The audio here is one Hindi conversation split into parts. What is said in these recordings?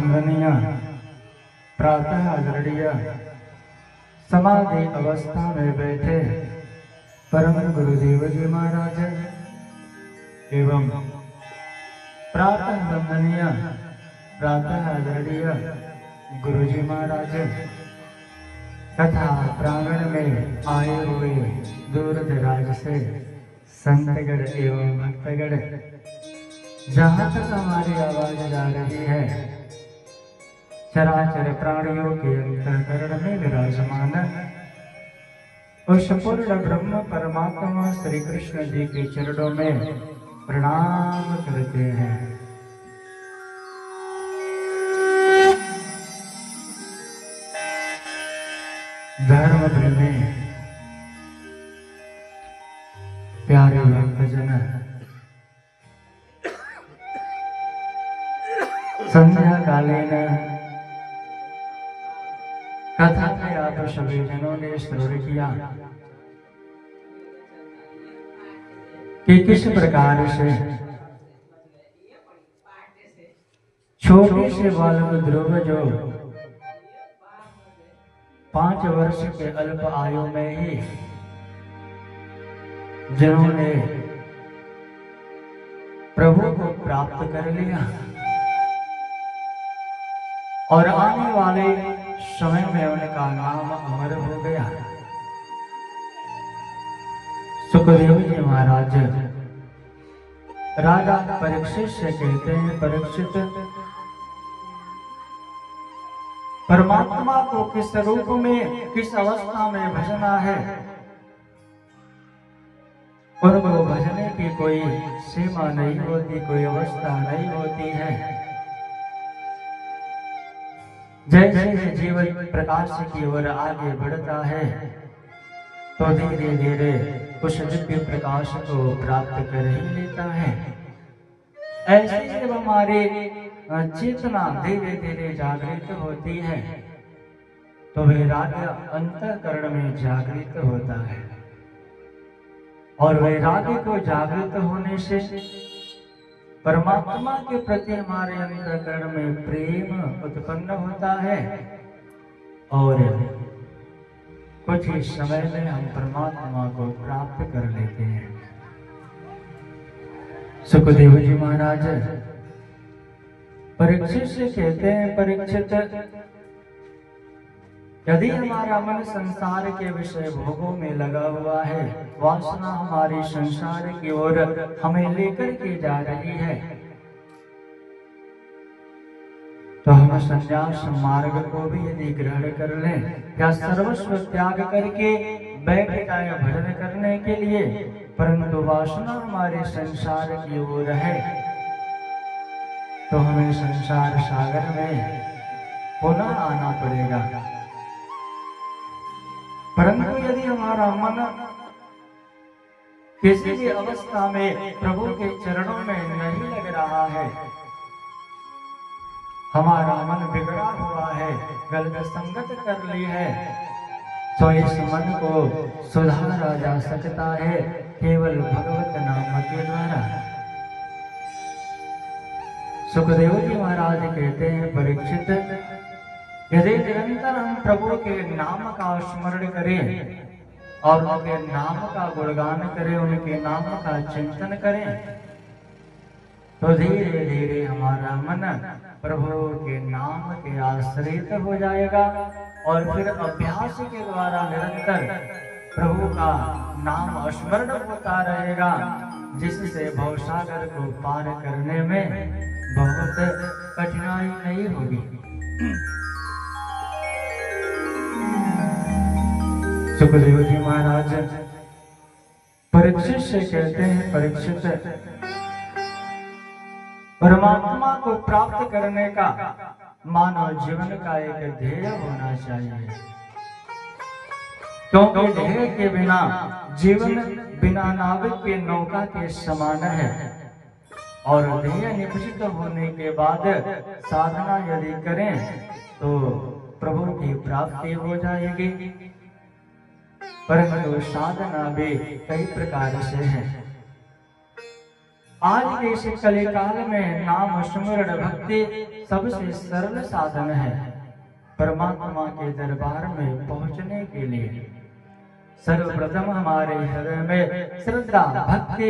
वंदनीय प्रातः आदरणीय समाधि अवस्था में बैठे परम गुरुदेव जी महाराज एवं प्रातः वंदनीय प्रातः आदरणीय गुरु जी महाराज तथा प्रांगण में आए हुए दूर दराज से संतगण एवं भक्तगण, जहाँ तक हमारी आवाज जा रही है चराचर प्राणियों के अंतःकरण में विराजमान उस पूर्ण ब्रह्म परमात्मा श्री कृष्ण जी के चरणों में प्रणाम करते हैं। धर्म प्रेमी प्यारे भक्तजन, संध्या कालीन कथा में आप सभी जनों ने श्रवण किया कि किस प्रकार से छोटे से बालक ध्रुव जो 5 वर्ष के अल्प आयु में ही जिन्होंने प्रभु को प्राप्त कर लिया और आने वाले समय में उनका नाम अमर हो गया। सुखदेव जी महाराज राजा परीक्षित से कहते हैं, परीक्षित, परमात्मा को किस रूप में किस अवस्था में भजना है, उनको भजने की कोई सीमा नहीं होती, कोई अवस्था नहीं होती है। जैसे जीवन प्रकाश की ओर आगे बढ़ता है तो धीरे धीरे उस दिव्य प्रकाश को प्राप्त कर ही लेता है। ऐसे जब हमारी चेतना धीरे धीरे जागृत होती है तो वैराग्य अंतःकरण में जागृत होता है और वैराग्य को जागृत होने से परमात्मा के प्रति हमारे अंतःकरण में प्रेम उत्पन्न होता है और कुछ ही समय में हम परमात्मा को प्राप्त कर लेते हैं। सुखदेव जी महाराज परीक्षित से कहते हैं, परीक्षित, यदि हमारा मन संसार के विषय भोगों में लगा हुआ है, वासना हमारी संसार की ओर हमें लेकर के जा रही है, तो हम संन्यास मार्ग को भी यदि ग्रहण कर लें या सर्वस्व त्याग करके बैठ जाए भजन करने के लिए, परंतु वासना हमारे संसार की ओर है तो हमें संसार सागर में पुनः आना पड़ेगा। परंतु यदि हमारा मन किसी भी अवस्था में प्रभु के चरणों में नहीं लग रहा है, हमारा मन बिगड़ा हुआ है, गलत संगत कर ली है, तो इस मन को सुधारा जा सकता है केवल भगवत नाम के द्वारा। सुखदेव जी महाराज कहते हैं, परीक्षित, यदि निरंतर हम प्रभु के नाम का स्मरण करें और उनके नाम का गुणगान करें, उनके नाम का चिंतन करें, तो धीरे धीरे हमारा मन प्रभु के नाम के आश्रित हो जाएगा और फिर अभ्यास के द्वारा निरंतर प्रभु का नाम स्मरण होता रहेगा, जिससे भवसागर को पार करने में बहुत कठिनाई नहीं होगी। सुखदेव जी महाराज परीक्षित से कहते हैं, परीक्षित, परमात्मा को प्राप्त करने का मानव जीवन का एक ध्येय होना चाहिए, क्योंकि ध्येय के बिना जीवन बिना नाविक के नौका के समान है और ध्येय निश्चित होने के बाद साधना यदि करें तो प्रभु की प्राप्ति हो जाएगी। परंतु साधना भी कई प्रकार से है। आज के इस कलिकाल में नाम सुमिरन भक्ति सबसे सरल साधन है। परमात्मा के दरबार में पहुंचने के लिए सर्वप्रथम हमारे हृदय में श्रद्धा, भक्ति,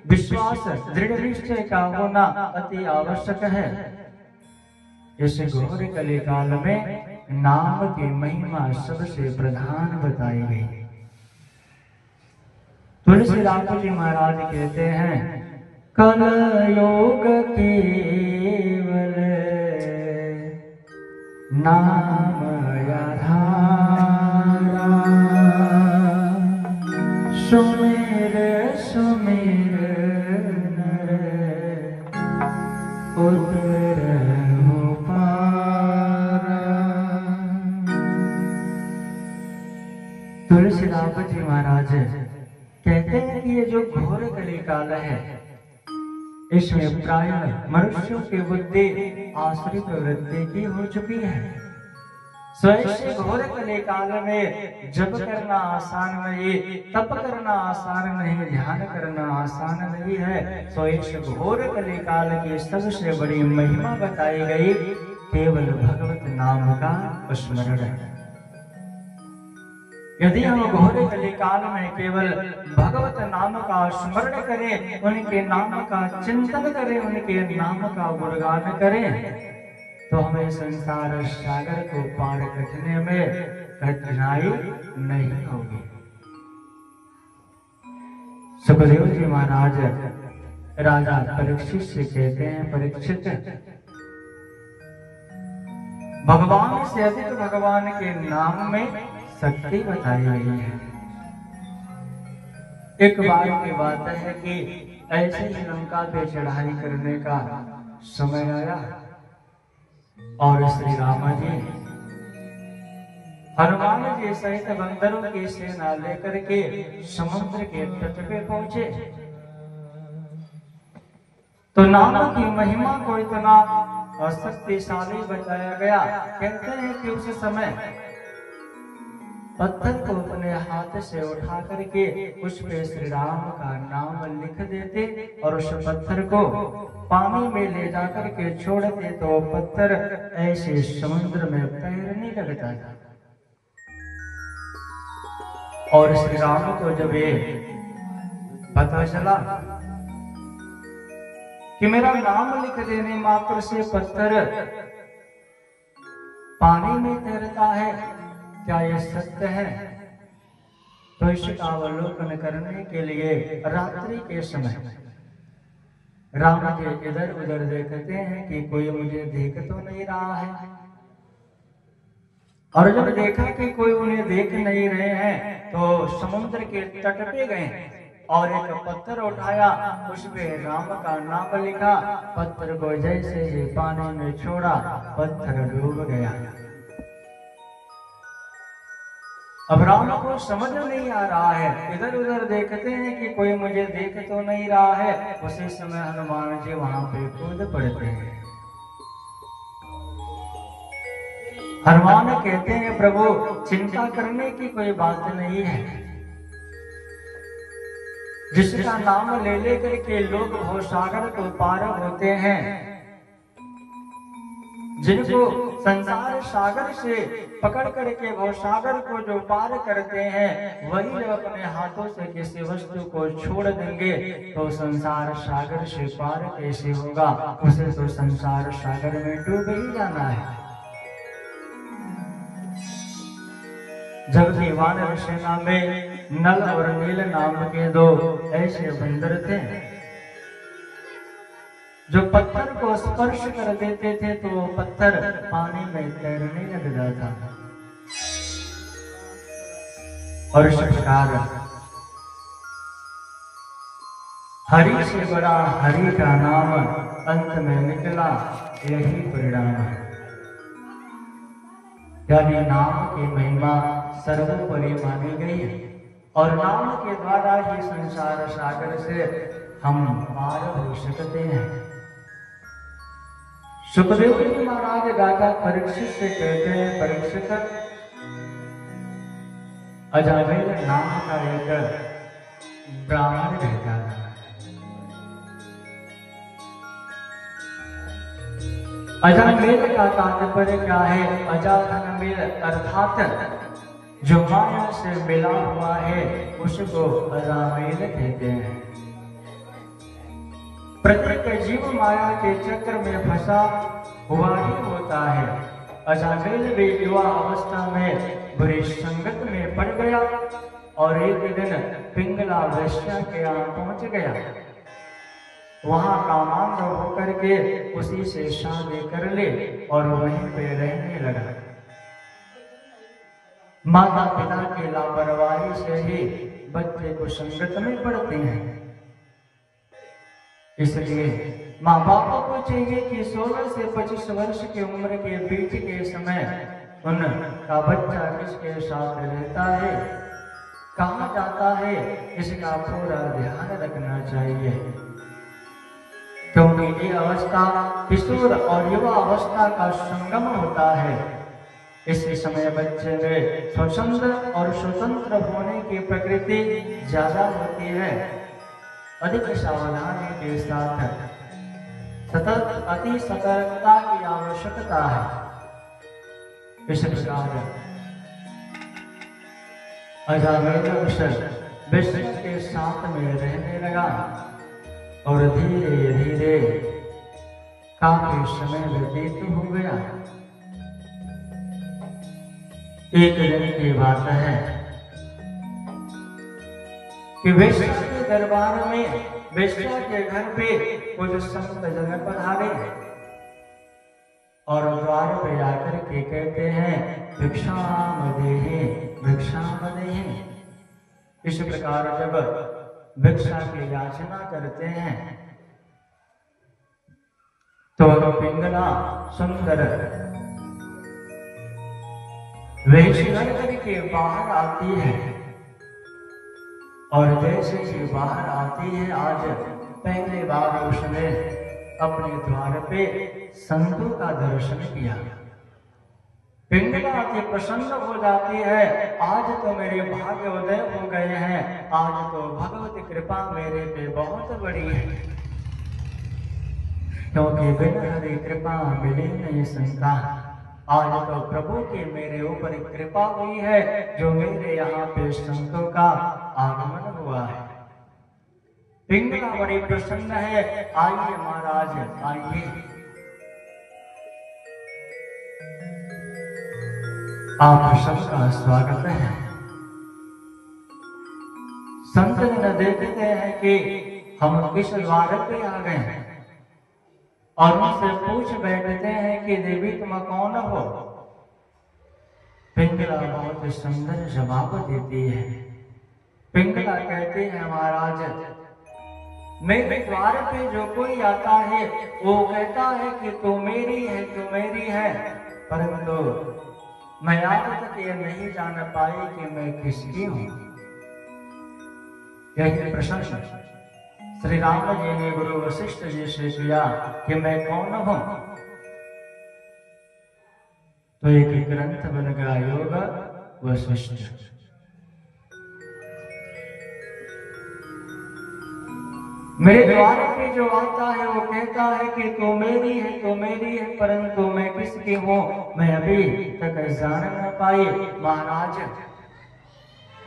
विश्वास, दृढ़ निश्चय का होना अति आवश्यक है। इस घोर कलिकाल में नाम की महिमा सबसे प्रधान बताई गई। तुलसीदास जी महाराज कहते हैं, कल योग केवल नाम आधारा, सुमिर सुमिर नर उतरहु पारा। तुलसीदास जी महाराज कहते हैं कि ये जो घोर कलिकाल है, इसमें प्रायः मनुष्यों की बुद्धि आश्रित वृत्ति की हो चुकी है। स्वयं घोर कलिकाल में जप करना आसान नहीं, तप करना आसान नहीं, ध्यान करना आसान नहीं है। सो इस घोर कलिकाल की सबसे बड़ी महिमा बताई गई केवल भगवत नाम का स्मरण है। यदि हम घोर कलिकाल में केवल भगवत नाम का स्मरण करें, उनके नाम का चिंतन करें, उनके नाम का गुणगान करें, तो हमें संसार सागर को पार करने में कठिनाई नहीं होगी। सुखदेव जी महाराज राजा परीक्षित से कहते हैं, परीक्षित, भगवान से अधिक भगवान के नाम में शक्ति बताई गई है। एक बार की बात है कि ऐसे ही लंका पे चढ़ाई करने का समय आया और श्री राम जी हनुमान जी सहित बंदरों की सेना लेकर के समुद्र के तट पे पहुंचे। तो नाम की महिमा को इतना शक्तिशाली बताया गया। कहते हैं कि उस समय पत्थर को अपने हाथ से उठा करके उस पे श्री राम का नाम लिख देते और उस पत्थर को पानी में ले जाकर के छोड़ते तो पत्थर ऐसे समुद्र में तैरने लगता था। और श्री राम को जब ये पता चला कि मेरा नाम लिख देने मात्र से पत्थर पानी में तैरता है, क्या यह सत्य है? तो इसका अवलोकन करने के लिए रात्रि के समय राम जी इधर उधर देखते हैं कि कोई मुझे देख तो नहीं रहा है। और जब देखा कि कोई उन्हें देख नहीं रहे हैं तो समुद्र के तट पे गए और एक पत्थर उठाया, उसमें राम का नाम लिखा। पत्थर को जैसे ही पानी में छोड़ा, पत्थर डूब गया। अब राम को समझ नहीं आ रहा है, इधर उधर देखते हैं कि कोई मुझे देख तो नहीं रहा है। उसी समय हनुमान जी वहां पे कूद पड़ते हैं। हनुमान कहते हैं, प्रभु चिंता करने की कोई बात नहीं है। जिसका नाम ले लेकर के लोग भवसागर को पार होते हैं, जिनको संसार सागर से पकड़ करके भवसागर को जो पार करते हैं, वही जब अपने हाथों से किसी वस्तु को छोड़ देंगे तो संसार सागर से पार कैसे होगा? उसे तो संसार सागर में डूब ही जाना है। जबकि वानर सेना में नल और नील नाम के दो ऐसे बंदर थे जो पत्थर को स्पर्श कर देते थे तो वो पत्थर पानी में तैरने लग जाता था। और इस प्रकार हरि से बड़ा हरि का नाम अंत में निकला, यही परिणाम है। यानी नाम की महिमा सर्वोपरि मानी गई है और नाम के द्वारा ही संसार सागर से हम पार हो सकते हैं। सुखदेव जी महाराज राजा परीक्षित से कहते हैं, परीक्षित, अजामिल नाम का एक ब्राह्मण रहता था। अजामेल का तात्पर्य क्या है? अजाधनमेल अर्थात जो माया से मिला हुआ है उसको अजामेल कहते हैं। प्रत्येक जीव माया के चक्र में फंसा हुआ ही होता है। अजामेल भी युवा अवस्था में बुरी संगत में पड़ गया और एक दिन पिंगला वेश्या के यहाँ पहुंच गया। वहां कामांध होकर के उसी से शादी कर ले और वहीं पे रहने लगा। माता पिता की लापरवाही से ही बच्चे को संगत में पड़ते हैं। इसलिए माँ बाप को चाहिए कि 16 से 25 वर्ष की उम्र के बीच के समय उनका बच्चा किसके साथ रहता है, कहाँ जाता है, इसका पूरा ध्यान रखना चाहिए। क्योंकि ये अवस्था किशोर और युवा अवस्था का संगम होता है। इस समय बच्चे में स्वतंत्र और स्वतंत्र होने की प्रकृति ज्यादा होती है। अधिक सावधानी के साथ सतत अति सतर्कता की आवश्यकता है। इस प्रकार अजामेल विश्व के साथ में रहने लगा और धीरे धीरे काफी समय व्यतीत हो गया। एक दिन की बात है कि वेश्या के दरबार में, वेश्या के घर पे कुछ संत जन पधारे और द्वार पे आकर के कहते हैं भिक्षाम देहि भिक्षाम देहि। इस प्रकार जब भिक्षा की याचना करते हैं तो पिंगला सुंदर वेश्या करके बाहर आती है और जैसे ही बाहर आती है, आज पहली बार उसने अपने द्वार पे संतों का दर्शन किया। पिंगला अति प्रसन्न हो जाती है, आज तो मेरे भाग्य उदय हो गए हैं, आज तो भगवती कृपा मेरे पे बहुत बड़ी है। क्योंकि बिना हरी कृपा मिले नहीं संतान। आज तो प्रभु की मेरे ऊपर कृपा हुई है जो मेरे यहाँ पे संतों का आगमन हुआ है। पिंगला बड़ी प्रसन्न है, आइए महाराज आइए, आप सबका स्वागत है। संत जन देखते हैं कि हम किस द्वार पे आ गए हैं और उनसे पूछ बैठते हैं कि देवी तुम कौन हो। पिंगला बहुत सुंदर जवाब देती है। पिंगला कहती है महाराज, मेरे द्वार पे जो कोई आता है वो कहता है कि तू मेरी है, तू मेरी है, परंतु मैं आज तक ये नहीं जान पाई कि मैं किसकी हूं। यही प्रश्न श्री राम जी ने गुरु वशिष्ठ जी से किया कि मैं कौन हूं। तो एक ग्रंथ बन गया योग वशिष्ठ। मेरे द्वार पे जो आता है वो कहता है कि तू मेरी है, तू मेरी है, परंतु मैं किसकी हूं मैं अभी तक जान न पाई। महाराज,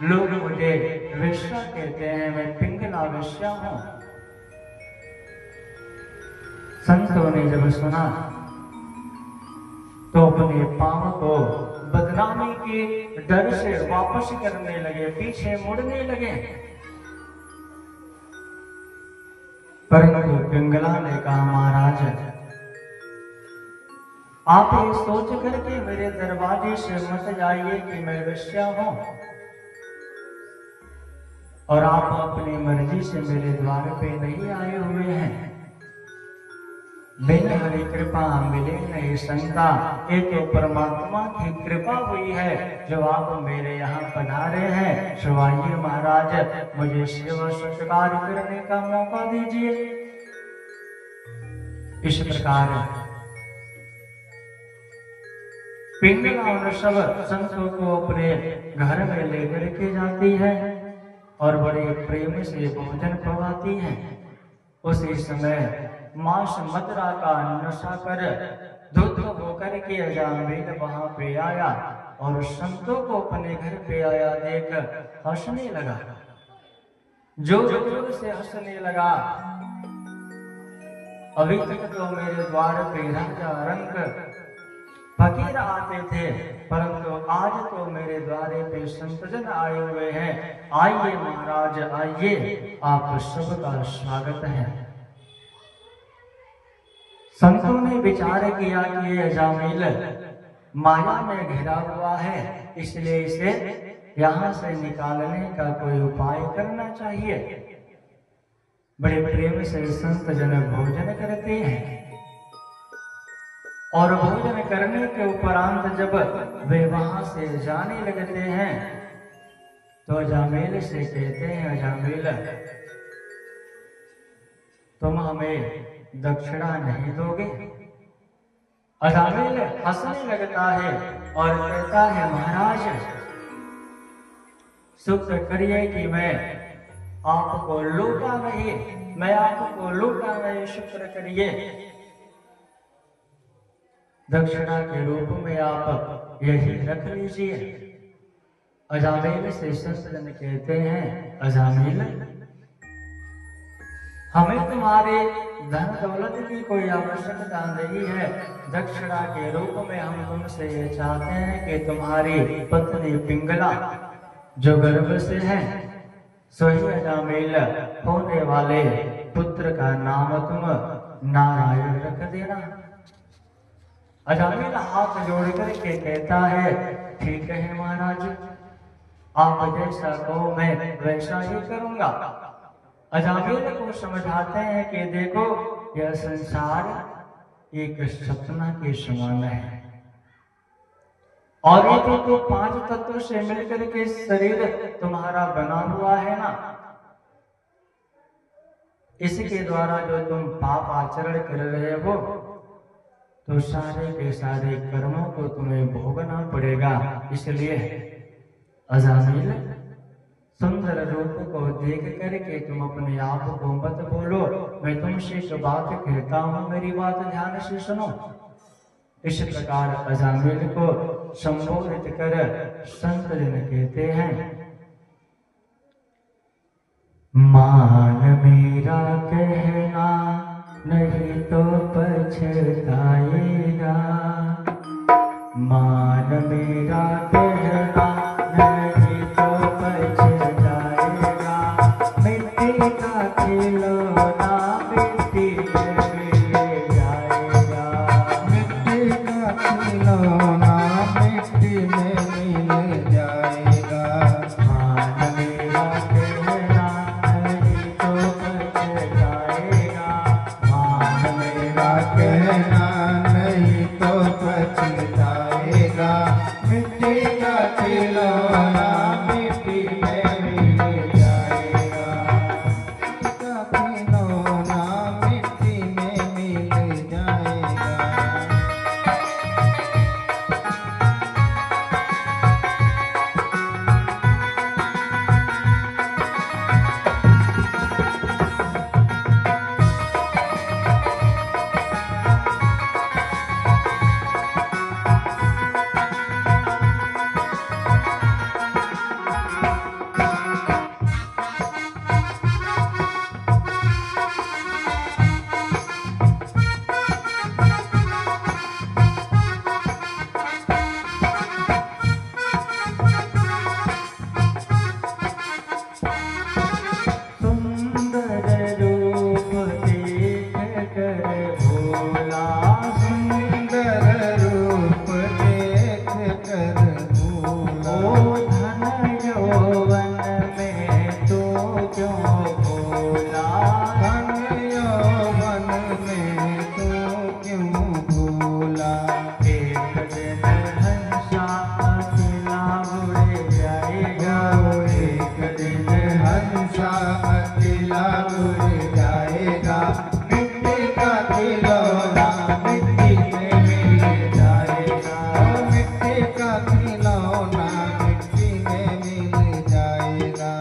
लोग मुझे वेश्या कहते हैं, मैं पिंगला वेश्या हूं। संतों ने जब सुना तो अपने पांव को बदनामी के डर से वापस करने लगे, पीछे मुड़ने लगे। परंतु पिंगला ने कहा महाराज, आप ये सोच करके मेरे दरवाजे से मत जाइए कि मैं वेश्या हूं और आप अपनी मर्जी से मेरे द्वार पे नहीं आए हुए हैं। बिन हरि कृपा मिले नहीं संता, ये तो परमात्मा की कृपा हुई है जो आप मेरे यहाँ पधारे हैं। शिवाजी महाराज, मुझे सेवा सत्कार करने का मौका दीजिए। इस प्रकार पिंगला और सब संतों को अपने घर में लेकर के जाती है और बड़े प्रेम से भोजन करवाती है। उसी समय मांस मदिरा का नशा कर धुत होकर के अजामिल वहां पे आया और संतों को अपने घर पे आया देख हंसने लगा, जोर जोर से हंसने लगा। अभी तक तो मेरे द्वार पे राजा रंग फकीर आते थे, परंतु आज तो मेरे द्वारे पे संतजन आए हुए हैं। आइए महाराज आइए, आप सबका स्वागत है। संतों ने विचार किया कि ये अजामिल माया में घिरा हुआ है, इसलिए इसे यहाँ से निकालने का कोई उपाय करना चाहिए। बड़े प्रेम से संत जन भोजन करते हैं और भोजन करने के उपरांत जब वे वहां से जाने लगते हैं तो अजामिल से कहते हैं, अजामिल तुम हमें दक्षिणा नहीं दोगे? अजामिल हंसने लगता है और कहता है, महाराज शुक्र करिए कि मैं आपको लूटा नहीं, मैं आपको लूटा नहीं, शुक्र करिए। दक्षिणा के रूप में आप यही रख लीजिए। अजामिल से संतजन कहते हैं, अजामिल हमें तुम्हारे धन दौलत की कोई आवश्यकता नहीं है। दक्षिणा के रूप में हम तुमसे ये चाहते हैं कि तुम्हारी पत्नी पिंगला जो गर्भ से है, सही अजामिल होने वाले पुत्र का नाम तुम नारायण रख देना। अजामिल हाथ जोड़ करके कहता है, ठीक है महाराज, आप जैसा कहो मैं वैसा ही करूंगा। अजामिल को समझाते हैं कि देखो यह संसार एक सपना के समान है और ये तो 5 तत्वों से मिलकर के शरीर तुम्हारा बना हुआ है ना, इसके द्वारा जो तुम पाप आचरण कर रहे हो तो सारे के सारे कर्मों को तुम्हें भोगना पड़ेगा। इसलिए अजामिल सुंदर रूप को देख करके तुम अपने आप को मत बोलो। मैं तुमसे एक बात कहता हूँ, मेरी बात ध्यान से सुनो। इस प्रकार अजामिल को संबोधित कर संत जन कहते हैं, मान मेरा कहना नहीं तो पछताएगा, मान मेरा कहना नहीं तो पछताएगा। मिट्टी का खिलौना मिट्टी में मिल जाएगा, मिट्टी का खिलौना मिट्टी में मिल जाएगा। मान मेरा कहना नहीं तो पछताएगा, मान मेरा कहना नहीं तो पछताएगा। मिट्टी का खिलौना मिट्टी में मिल जाएगा, मिट्टी का खिलौना मिट्टी में मिल जाएगा। सुंदर रूप देख कर भोला, सुंदर रूप देख कर भूला। ओ धन यौवन में तो क्यों भोला, धन यौवन में तो क्यों भूला। एक दिन हंसा अकेला उड़ जाएगा, एक दिन हंसा अकेला उड़ जाएगा। मिट्टी का खिलौना मिट्टी में मिल जाएगा, मिट्टी का खिलौना मिट्टी में मिल जाएगा।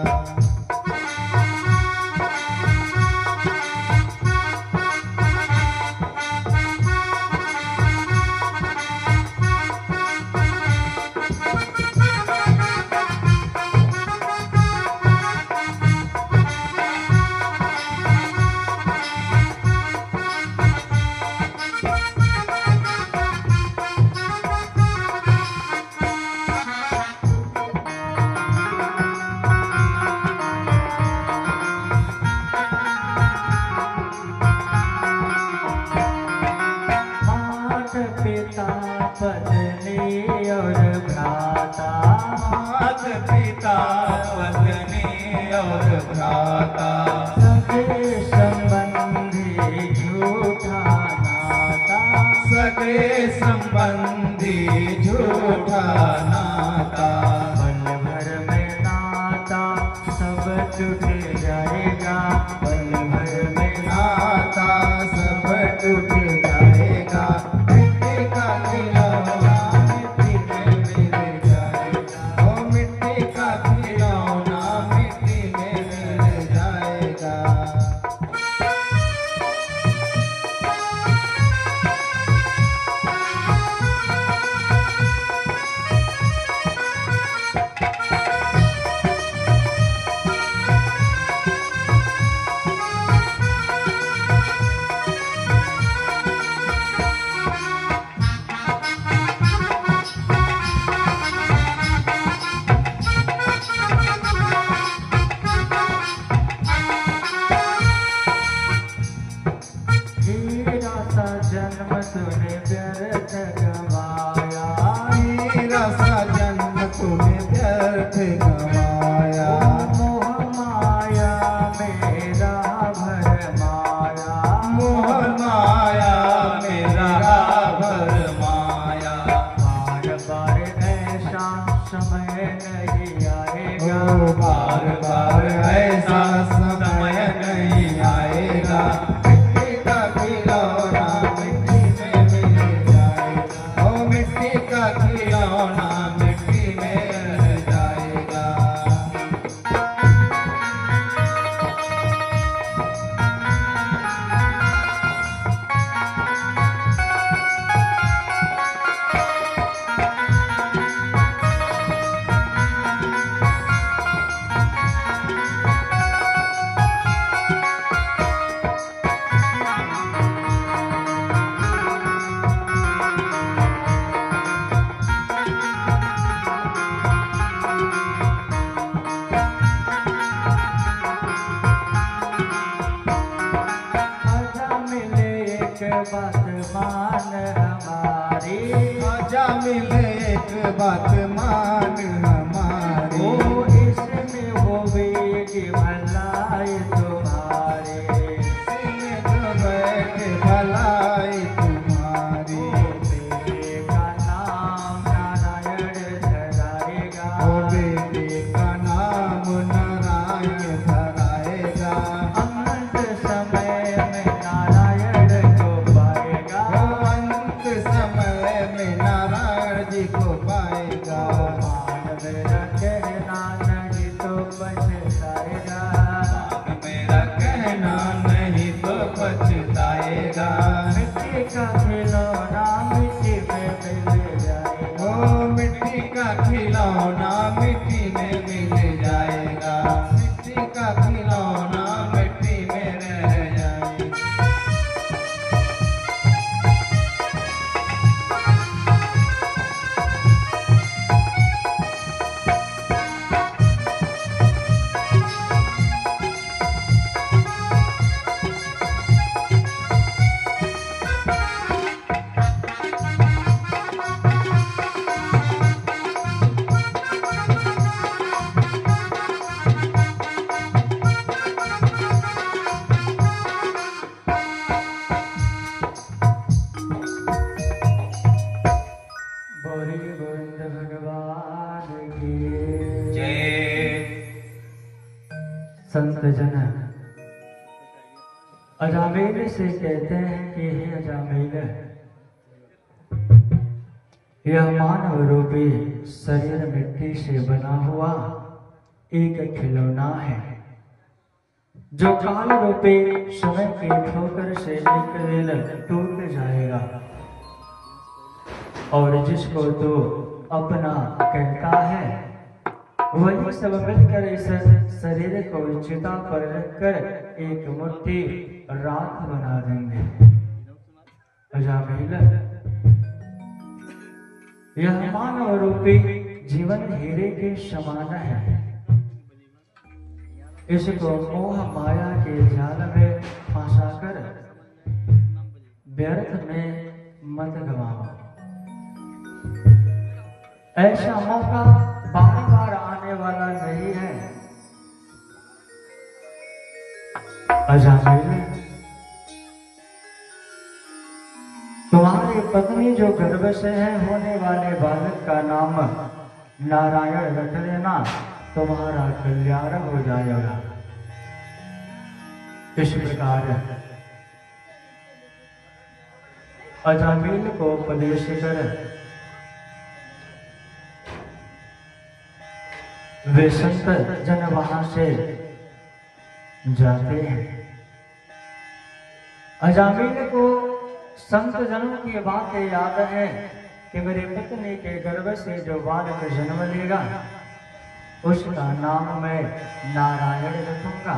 पत्नी और भ्राता, मात पिता पत्नी और भ्राता, सगे संबंधी झूठा नाता, सगे संबंधी झूठा नाता, पल भर में नाता सब टूट जाएगा, पल भर में नाता सब टूट जाएगा, मिट्टी का खिलौना मिट्टी में मिल जाएगा, ओ मिट्टी का खिलौना मिट्टी में मिल जाएगा। हीरा सा जन्म तूने व्यर्थ गवाया, हीरा सा जन्म तूने व्यर्थ गवाया, मोह माया मेरा भरमाया, मोह माया मेरा भर माया, बार बार ऐसा समय नहीं आएगा, ओ बार बार ऐसा समय नहीं आएगा, मिट्टी का खिलौना मिट्टी में मिल जाएगा, ओ मिट्टी का खिलौना मिट्टी में रह जाएगा। आजा मिले एक बात मान हमारी, आजा मिले एक बात मान हमारी, ओ इसमें होवेगी भलाई तुम्हारी, इसमें तो बैठ भलाई तुम्हारी, बेटे का नाम नारायण धराएगा, ओ बेटे का नाम नारायण धराएगा, अनंत समय में नारायण को पाएगा, ओ अंत समय में नारायण जी को पाएगा, मान मेरा कहना नहीं तो पछताएगा, मेरा कहना नहीं तो पछताएगा, मिट्टी का खिलौना मिट्टी में मिल जाएगा, ओ मिट्टी का खिलौना मिट्टी में मिल जाएगा, मिट्टी का खिलौना मिट्टी में रह जाएगा। बोली गोविंद भगवान की जय। संत जन अजामिल से कहते हैं कि हे अजामिल, यह मानव रूपी शरीर मिट्टी से बना हुआ एक खिलौना है, जो काल रूपी समय की ठोकर से एक दिन टूट जाएगा, और जिसको तू अपना कहता है वही सब मिलकर इस शरीर को चिता पर रखकर एक मुट्ठी राख बना देंगे। अजामिल, यह मानव रूपी जीवन हीरे के समान है, इसको मोह माया के जाल में फंसाकर व्यर्थ में मत गवाओ। ऐसा मौका बार बार आने वाला नहीं है। अजामिल, तुम्हारी पत्नी जो गर्भ से है होने वाले बालक का नाम नारायण रख लेना, तुम्हारा कल्याण हो जाएगा। इस प्रकार अजामिल को उपदेश कर वे संत जन वहां से जाते हैं। अजामिल को संत जनों की बातें याद है कि मेरे पत्नी के गर्भ से जो बालक जन्म लेगा उसका नाम मैं नारायण रखूंगा।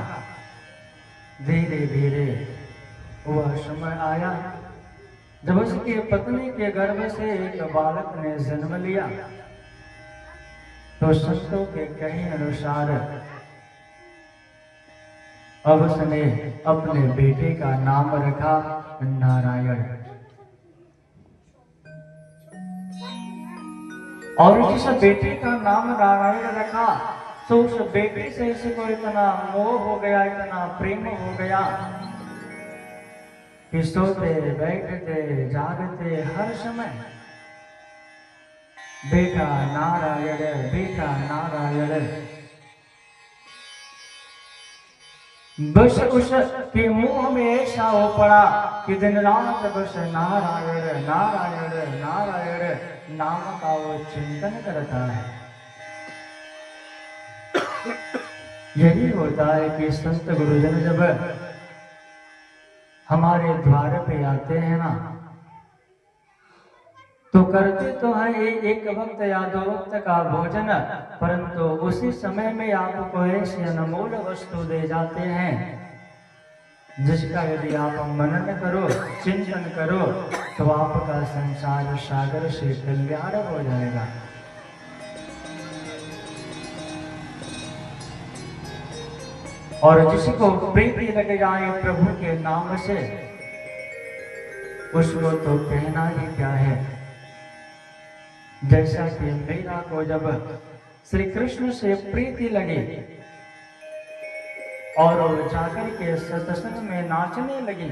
धीरे धीरे वह समय आया जब उसकी पत्नी के गर्भ से एक बालक ने जन्म लिया तो संतों के कहे अनुसार अब उसने अपने बेटे का नाम रखा नारायण। और जिस बेटे का नाम नारायण रखा तो उस बेटे से इसको इतना मोह हो गया, इतना प्रेम हो गया कि सोते बैठते जागते हर समय बेटा नारायण, बेटा नारायण। बस उसके मुंह में ऐसा हो पड़ा कि दिन रात बस नारायण नारायण नारायण नाम का वो चिंतन करता है। यही होता है कि संत गुरुजन जब हमारे द्वार पे आते हैं ना तो करते तो है एक वक्त या दो वक्त का भोजन, परंतु उसी समय में आपको ऐसी अनमोल वस्तु दे जाते हैं जिसका यदि आप मनन करो, चिंतन करो तो आपका संसार सागर से कल्याण हो जाएगा। और जिसको प्रीति लग जाए प्रभु के नाम से उसको तो कहना ही क्या है। जैसा कि मीरा को जब श्री कृष्ण से प्रीति लगी और वो जाकर के सत्संग में नाचने लगी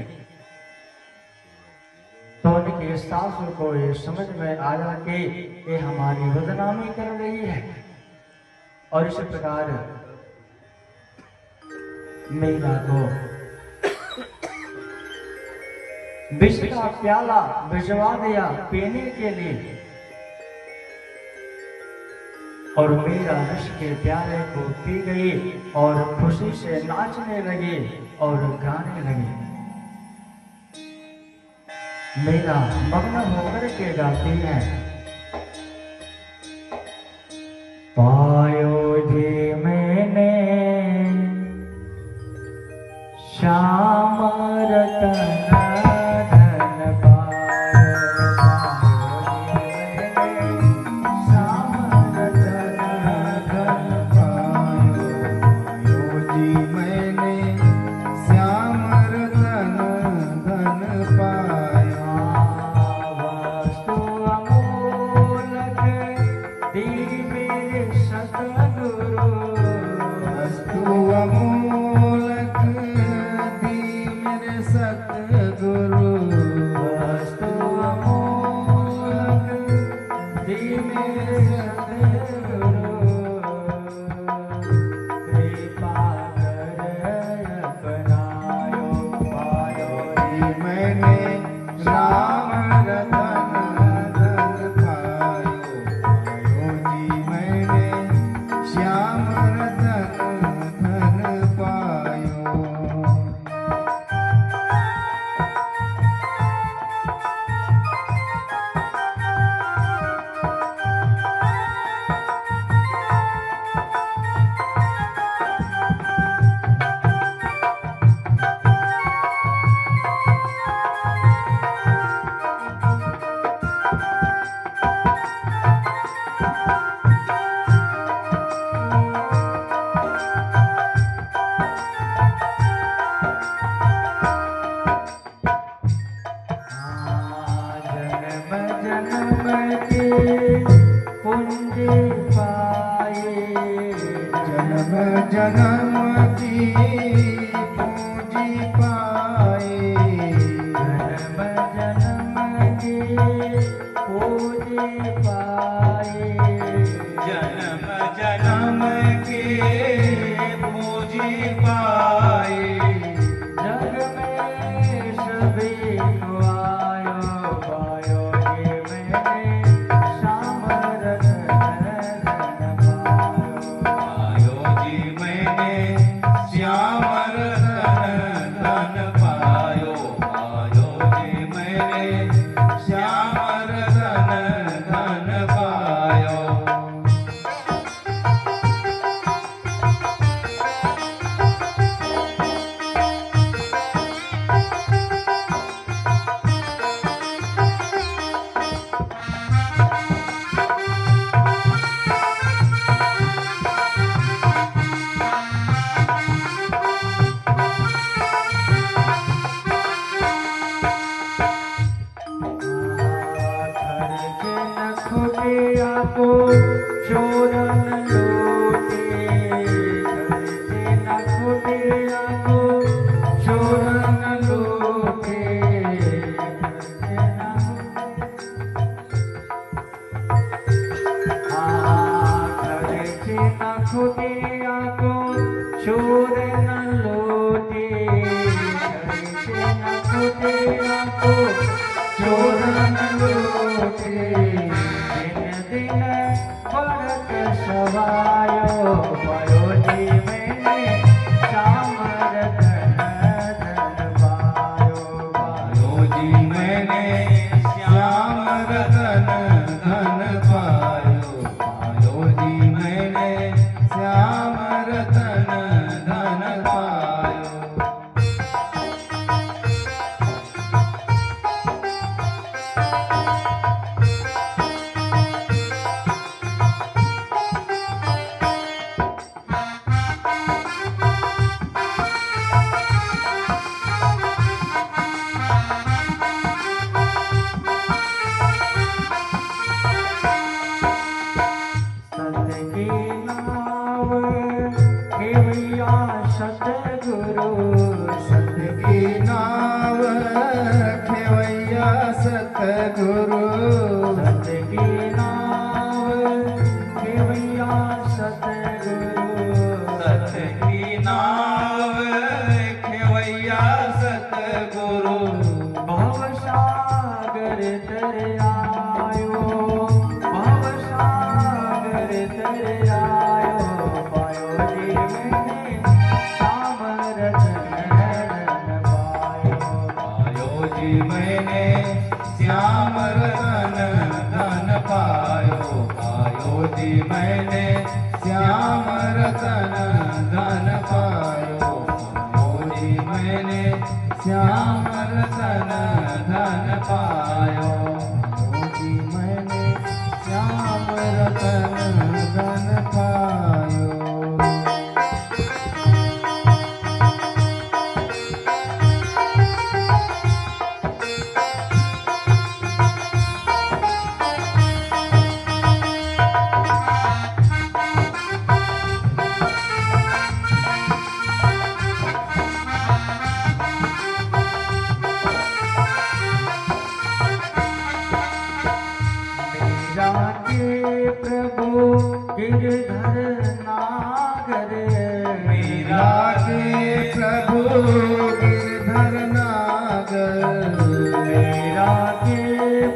तो उनकी सासू को ये समझ में आया कि ये हमारी बदनामी कर रही है। और इस प्रकार मीरा को विष का प्याला भिजवा दिया पीने के लिए और मीरा विष के प्याले को पी गई और खुशी से नाचने लगी और गाने लगी। मीरा मग्न होकर के गाती है, पायो जी मैंने श्याम रतन धन पायो, कुंज पाए। जन्म जन्म की पूंजी पाए। जन्म जन्म की पूंजी पाए। जन्म जन्म की पूंजी पाए। जग में सभी को आयो पायो जी मैंने श्याम रतन पायो। पायो जी मैंने श्याम रतन धन पायो। पायो जी मैंने श्याम रतन धन पायो। को चोरन लूटे। खर्चे न खुटिया को चोरन लूटे। खर्चे न खुटिया को चोर न लूटे। खर्चे न खुटिया को चोर न लूटे। दिन बढ़त सवायो पायो जी मैंने श्याम रतन धन पायो। पायो जी मैंने श्याम रतन धन पायो। पायो जी मैंने श्याम रतन धन पायो। सतगुरु सत की नाव खेवैया सतगुरु। सत की नाव खेवैया सतगुरु। सत की नाव खेवैया सतगुरु। भवसागर तर आयो। भवसागर तर आयो पायो जी मैंने श्याम रतन पायो। पायो जी मैंने श्याम रतन धन पायो। पायो जी मैंने श्याम रतन धन पायो। पायो जी मैंने श्याम रतन धन पायो। पायो जी मैंने श्याम रतन धन पायो। मीरा के प्रभु गिरधर नागर। मीरा के प्रभु गिरधर नागर। मीरा के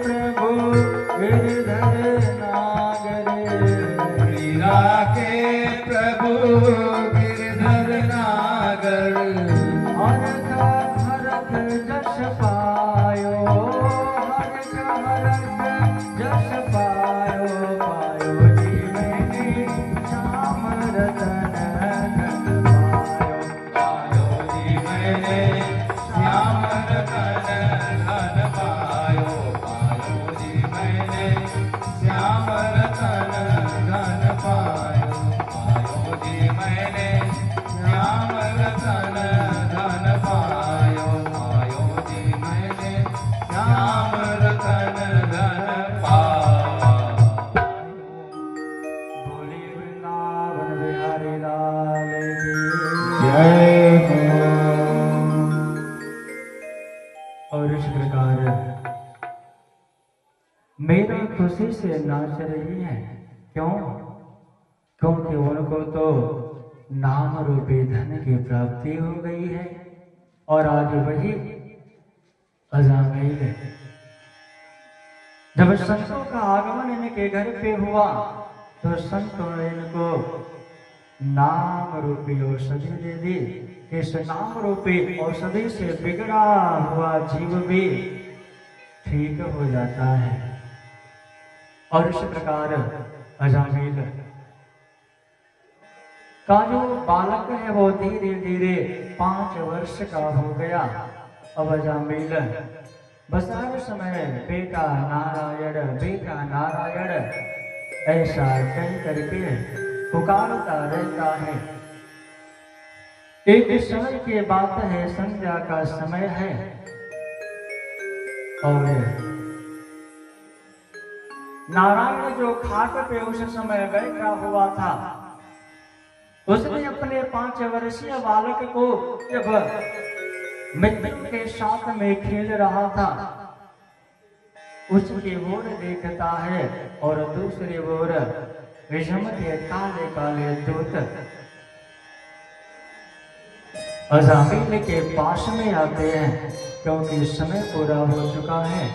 प्रभु गिरधर नागर। मीरा के प्रभु गिरधर नागर। हरख हरख जस पायो। हरख हरख जस पायो पायो जी मैंने श्याम रतन धन पायो। पायो जी मैंने श्याम रतन धन पायो। पायो जी मैंने श्याम रतन धन पायो। पायो जी मैंने श्याम रतन खुशी से नाच रही हैं। क्यों? क्योंकि उनको तो नाम रूपी धन की प्राप्ति हो गई है। और आज वही अजामिल जब संतों का आगमन इनके घर पे हुआ तो संतों ने इनको नाम रूपी औषधि दे दी। इस नाम रूपी औषधि से बिगड़ा हुआ जीव भी ठीक हो जाता है। और इस प्रकार अजामिल का जो बालक है वो धीरे धीरे 5 वर्ष का हो गया। अब अजामिल बस हर समय बेटा नारायण ऐसा कह करके पुकारता रहता है। एक समय की बात है, संध्या का समय है और नारायण जो खाट पे उस समय बैठा हुआ था, उसने अपने 5 वर्षीय बालक को जब मित्रों के साथ में खेल रहा था उसकी ओर देखता है और दूसरी ओर यम के काले काले दूत अजामिल के पास में आते हैं, क्योंकि समय पूरा हो चुका है।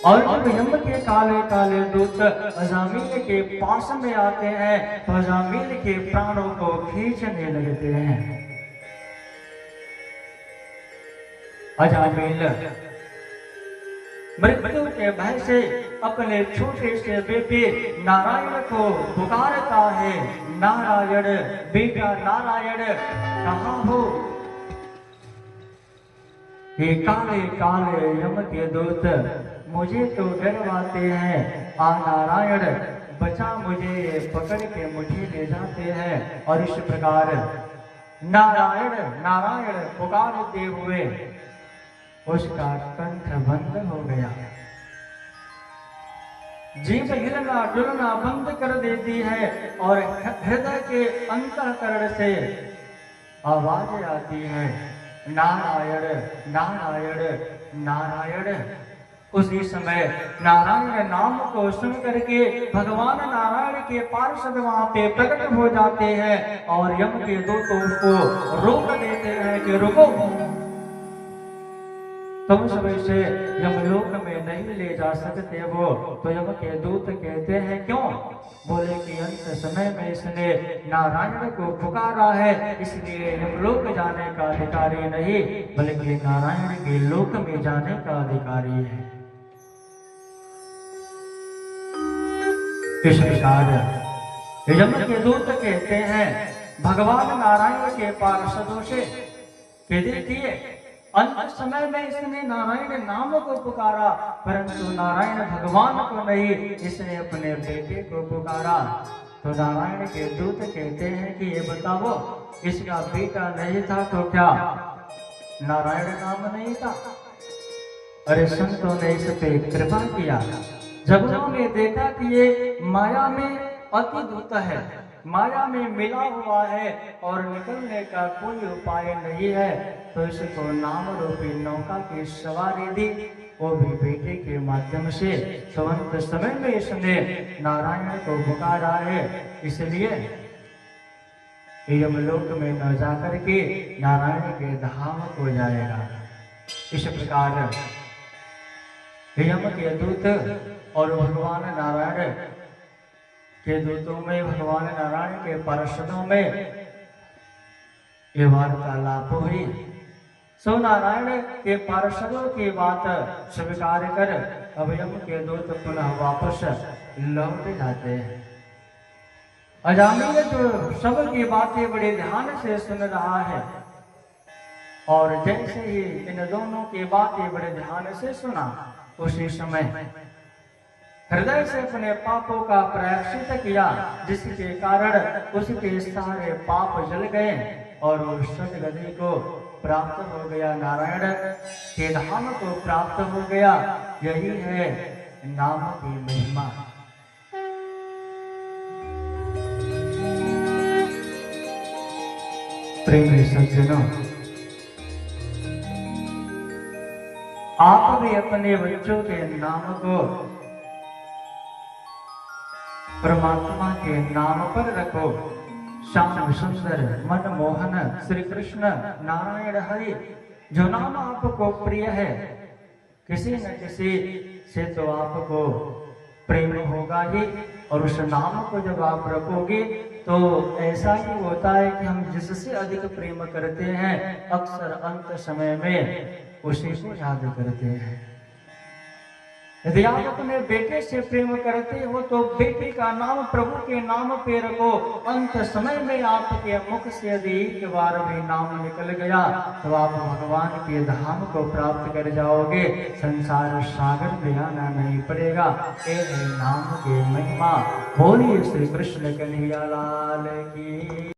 और जब यम के काले काले दूत अजामिल के पास में आते हैं तो अजामिल के प्राणों को खींचने लगते हैं। अजामिल मृत्यु के भय से अपने छोटे से बेटे नारायण को पुकारता है, नारायण बेटा नारायण कहाँ हो? ये काले काले यम के दूत मुझे तो डरवाते हैं, आ नारायण बचा मुझे, पकड़ के मुझे ले जाते हैं। और इस प्रकार नारायण नारायण पुकारते हुए उसका कंठ बंद हो गया। जीभ हिलना डुलना बंद कर देती है और हृदय के अंतःकरण से आवाज आती है, नारायण नारायण नारायण। उसी समय नारायण नाम को सुन करके भगवान नारायण के पार्षद वहां पे प्रकट हो जाते हैं और यम के दूतों को रोक देते हैं कि रुको, तुम सब इसे यमलोक में नहीं ले जा सकते हो। तो यम के दूत कहते हैं क्यों? बोले कि अंत समय में इसने नारायण को पुकारा है, इसलिए यमलोक जाने का अधिकारी नहीं बल्कि नारायण के लोक में जाने का अधिकारी है। इस प्रकार यम के दूत कहते हैं भगवान नारायण के पार्षदों से कि देखिए अंत समय में इसने नारायण नाम को पुकारा, परंतु नारायण भगवान को नहीं, इसने अपने बेटे को पुकारा। तो नारायण के दूत कहते हैं कि ये बताओ, इसका बेटा नहीं था तो क्या नारायण नाम नहीं था? अरे संतों ने इस पे कृपा किया। जब उन्होंने देखा कि ये माया में अति दूत है, माया में मिला हुआ है और निकलने का कोई उपाय नहीं है, तो इसको नाम रूपी नौका की सवारी दी, वो भी बेटे के माध्यम से। तुरंत समय में इसने नारायण को पुकारा है, इसलिए यमलोक में न जाकर के नारायण के धाम को जाएगा। इस प्रकार यम के दूत और भगवान नारायण के दूतों में, भगवान नारायण के पार्षदों में ये वार्तालाप हुई। सो नारायण के पार्षदों की बात स्वीकार कर अब यम के दूत पुनः वापस लौट जाते हैं। अजामिल जो सबकी बातें बड़े ध्यान से सुन रहा है और जैसे ही इन दोनों की बातें बड़े ध्यान से सुना, उसी समय हृदय से अपने पापों का प्रायश्चित किया, जिसके कारण उसके सारे पाप जल गए और वो सदगति को प्राप्त हो गया, नारायण के धाम को प्राप्त हो गया। यही है नाम की महिमा। प्रेमी सज्जनों, आप भी अपने बच्चों के नाम को परमात्मा के नाम पर रखो। श्याम सुंदर मनमोहन श्री कृष्ण नारायण हरि जो नाम आपको प्रिय है, किसी न किसी से तो आपको प्रेम होगा ही, और उस नाम को जब आप रखोगे तो ऐसा ही होता है कि हम जिससे अधिक प्रेम करते हैं अक्सर अंत समय में उसी को याद करते हैं। यदि आप अपने बेटे से प्रेम करते हो तो बेटे का नाम प्रभु के नाम पे रखो। अंत समय में आपके मुख से यदि एक बार भी नाम निकल गया तो आप भगवान के धाम को प्राप्त कर जाओगे, संसार सागर में आना नहीं पड़ेगा। ये नाम के महिमा। बोलिए श्री कृष्ण कन्हैया लाल की।